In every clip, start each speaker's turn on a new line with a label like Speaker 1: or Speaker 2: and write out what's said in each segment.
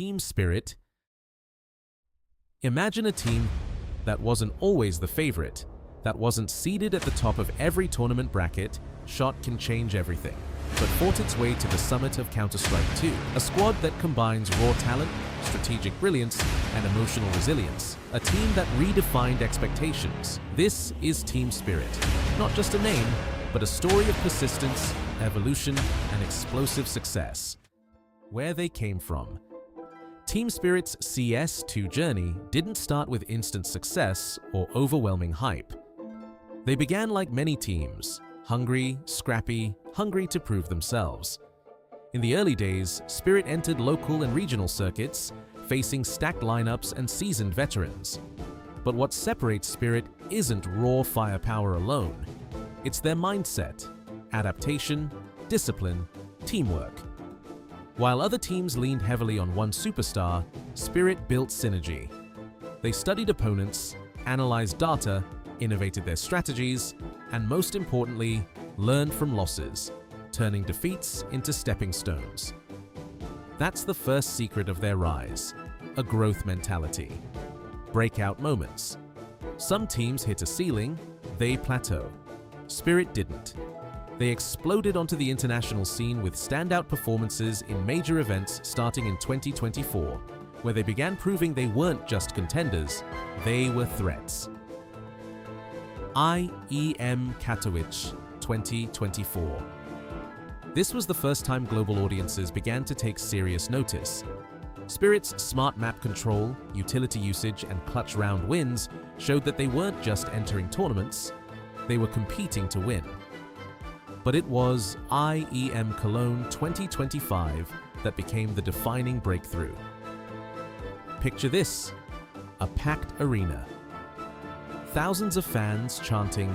Speaker 1: team spirit. Imagine a team that wasn't always the favorite, that wasn't seeded at the top of every tournament bracket, shot can change everything, but fought its way to the summit of Counter-Strike 2. A squad that combines raw talent, strategic brilliance, and emotional resilience. A team that redefined expectations. This is Team Spirit. Not just a name, but a story of persistence, evolution, and explosive success. Where they came from. Team Spirit's CS2 journey didn't start with instant success or overwhelming hype. They began like many teams, hungry, scrappy, hungry to prove themselves. In the early days, Spirit entered local and regional circuits, facing stacked lineups and seasoned veterans. But what separates Spirit isn't raw firepower alone. It's their mindset, adaptation, discipline, teamwork. While other teams leaned heavily on one superstar, Spirit built synergy. They studied opponents, analyzed data, innovated their strategies, and most importantly, learned from losses, turning defeats into stepping stones. That's the first secret of their rise, a growth mentality. Breakout moments. Some teams hit a ceiling, they plateau. Spirit didn't. They exploded onto the international scene with standout performances in major events starting in 2024, where they began proving they weren't just contenders, they were threats. IEM Katowice 2024. This was the first time global audiences began to take serious notice. Spirit's smart map control, utility usage, and clutch round wins showed that they weren't just entering tournaments, they were competing to win. But it was IEM Cologne 2025 that became the defining breakthrough. Picture this, a packed arena. Thousands of fans chanting,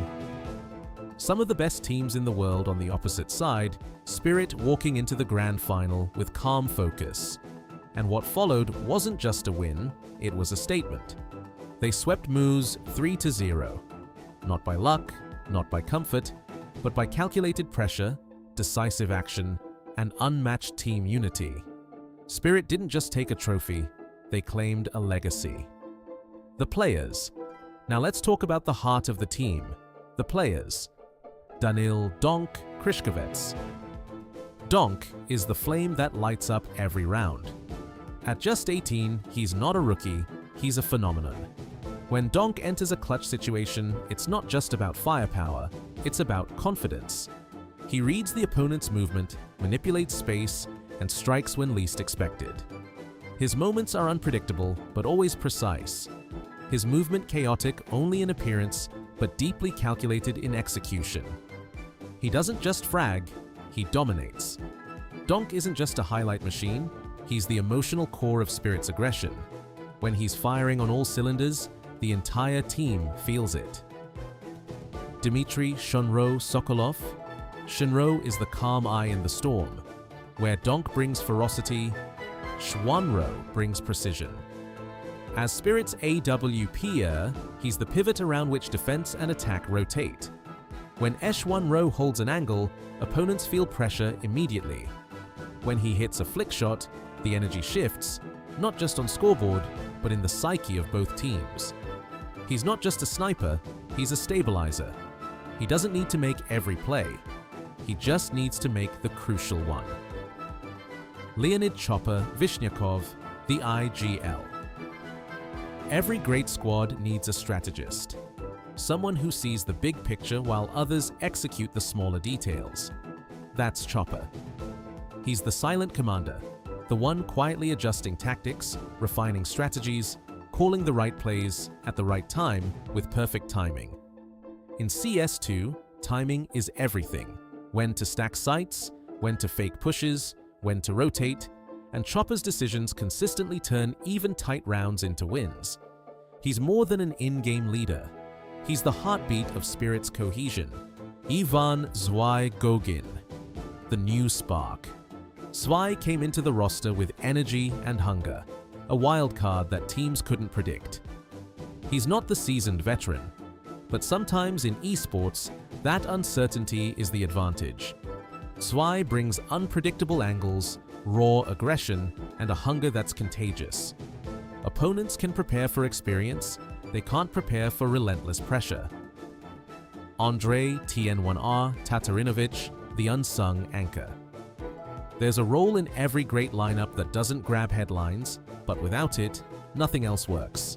Speaker 1: some of the best teams in the world on the opposite side, Spirit walking into the grand final with calm focus. And what followed wasn't just a win, it was a statement. They swept Moose 3-0. Not by luck, not by comfort, but by calculated pressure, decisive action, and unmatched team unity. Spirit didn't just take a trophy, they claimed a legacy. The players. Now let's talk about the heart of the team, the players. Danil "Donk" Kryshkovets. Donk is the flame that lights up every round. At just 18, he's not a rookie, he's a phenomenon. When Donk enters a clutch situation, it's not just about firepower, it's about confidence. He reads the opponent's movement, manipulates space, and strikes when least expected. His moments are unpredictable, but always precise. His movement chaotic only in appearance, but deeply calculated in execution. He doesn't just frag, he dominates. Donk isn't just a highlight machine, he's the emotional core of Spirit's aggression. When he's firing on all cylinders, the entire team feels it. Dmitry Shunro Sokolov. Shinro is the calm eye in the storm. Where Donk brings ferocity, Shwanro brings precision. As Spirit's AWPer, he's the pivot around which defense and attack rotate. When Shwanro holds an angle, opponents feel pressure immediately. When he hits a flick shot, the energy shifts, not just on scoreboard, but in the psyche of both teams. He's not just a sniper, he's a stabilizer. He doesn't need to make every play. He just needs to make the crucial one. Leonid Chopper Vishnyakov, the IGL. Every great squad needs a strategist. Someone who sees the big picture while others execute the smaller details. That's Chopper. He's the silent commander, the one quietly adjusting tactics, refining strategies, calling the right plays at the right time with perfect timing. In CS2, timing is everything. When to stack sites, when to fake pushes, when to rotate, and Chopper's decisions consistently turn even tight rounds into wins. He's more than an in-game leader. He's the heartbeat of Spirit's cohesion. Ivan Zwei Gogin, the new spark. Zwei came into the roster with energy and hunger, a wild card that teams couldn't predict. He's not the seasoned veteran, but sometimes in esports, that uncertainty is the advantage. Zwei brings unpredictable angles, raw aggression, and a hunger that's contagious. Opponents can prepare for experience, they can't prepare for relentless pressure. Andre TN1R Tatarinovic, the unsung anchor. There's a role in every great lineup that doesn't grab headlines, but without it, nothing else works.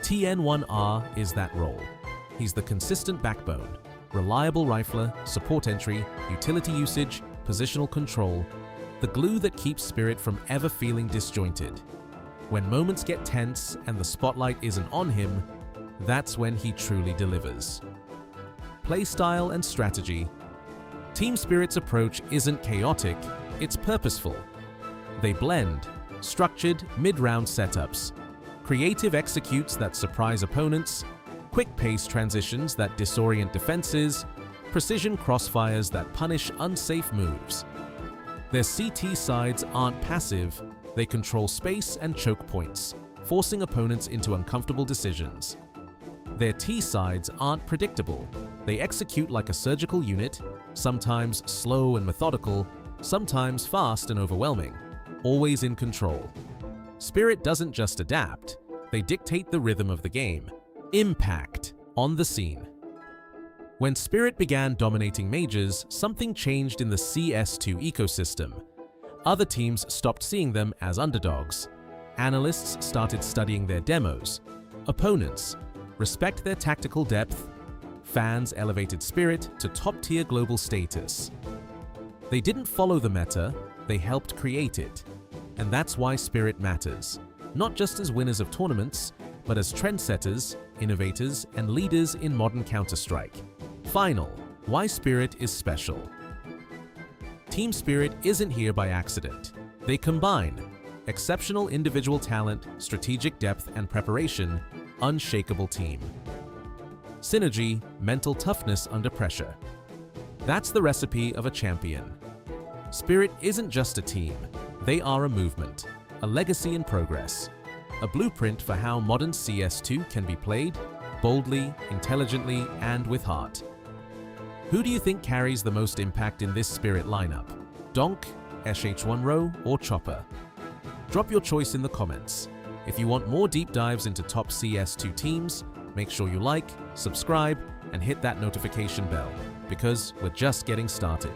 Speaker 1: TN1R is that role. He's the consistent backbone, reliable rifler, support entry, utility usage, positional control, the glue that keeps Spirit from ever feeling disjointed. When moments get tense and the spotlight isn't on him, that's when he truly delivers. Playstyle and strategy. Team Spirit's approach isn't chaotic, it's purposeful. They blend structured mid-round setups, creative executes that surprise opponents, quick-paced transitions that disorient defenses, precision crossfires that punish unsafe moves. Their CT sides aren't passive, they control space and choke points, forcing opponents into uncomfortable decisions. Their T sides aren't predictable, they execute like a surgical unit, sometimes slow and methodical, sometimes fast and overwhelming, always in control. Spirit doesn't just adapt, they dictate the rhythm of the game. Impact on the scene. When Spirit began dominating majors, something changed in the CS2 ecosystem. Other teams stopped seeing them as underdogs. Analysts started studying their demos. Opponents respect their tactical depth. Fans elevated Spirit to top-tier global status. They didn't follow the meta, they helped create it. And that's why Spirit matters, not just as winners of tournaments, but as trendsetters, innovators, and leaders in modern Counter-Strike. Final, why Spirit is special. Team Spirit isn't here by accident. They combine exceptional individual talent, strategic depth and preparation, unshakable team. Synergy, mental toughness under pressure. That's the recipe of a champion. Spirit isn't just a team, they are a movement, a legacy in progress, a blueprint for how modern CS2 can be played, boldly, intelligently, and with heart. Who do you think carries the most impact in this Spirit lineup? Donk, SH1Ro, or Chopper? Drop your choice in the comments. If you want more deep dives into top CS2 teams, make sure you like, subscribe, and hit that notification bell, because we're just getting started.